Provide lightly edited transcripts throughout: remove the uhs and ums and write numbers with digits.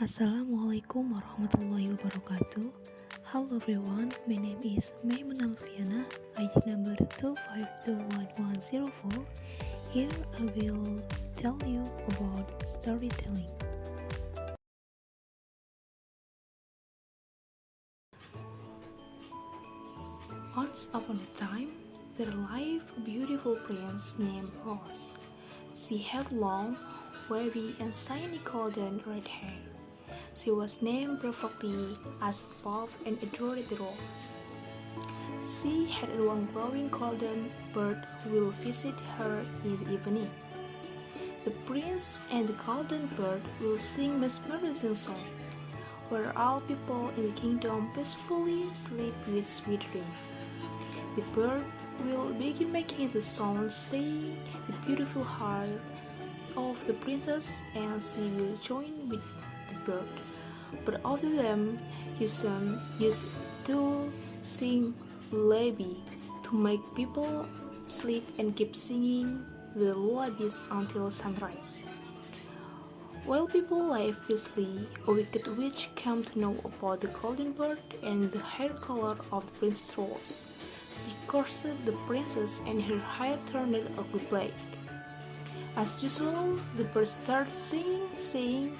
Assalamualaikum warahmatullahi wabarakatuh. Hello everyone, my name is Meimuna Luthfiana, ID number 2521104. Here I will tell you about storytelling. Once upon a time, there lived a beautiful prince named Rose. She had long, wavy and shiny golden red hair. She was named perfectly as loved and adored the rose. She had one glowing golden bird who will visit her in the evening. The prince and the golden bird will sing mesmerizing song, where all people in the kingdom peacefully sleep with sweet dream. The bird will begin making the song, saying the beautiful heart of the princess, and she will join with the bird. But all of them used to sing lullaby to make people sleep and keep singing the lullabies until sunrise. While people lived peacefully, a wicked witch came to know about the golden bird and the hair color of the Princess Rose. She cursed the princess and her hair turned ugly black. As usual, the bird started singing, saying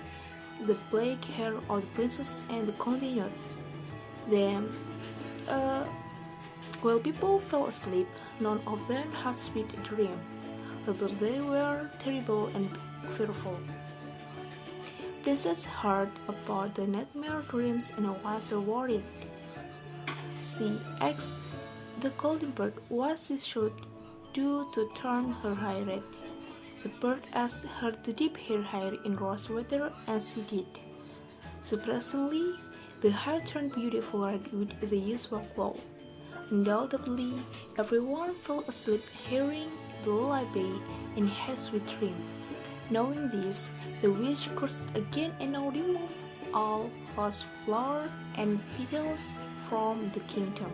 the black hair of the princess, and continued. Then, while people fell asleep, none of them had sweet dream, although they were terrible and fearful. Princess heard about the nightmare dreams and was worried. She asked the golden bird what she should do to turn her hair red. The bird asked her to dip her hair in rose water, and she did. Surprisingly, the hair turned beautiful red with the usual glow. Undoubtedly, everyone fell asleep hearing the lullaby and had sweet dream. Knowing this, the witch cursed again and now removed all rose flower and petals from the kingdom.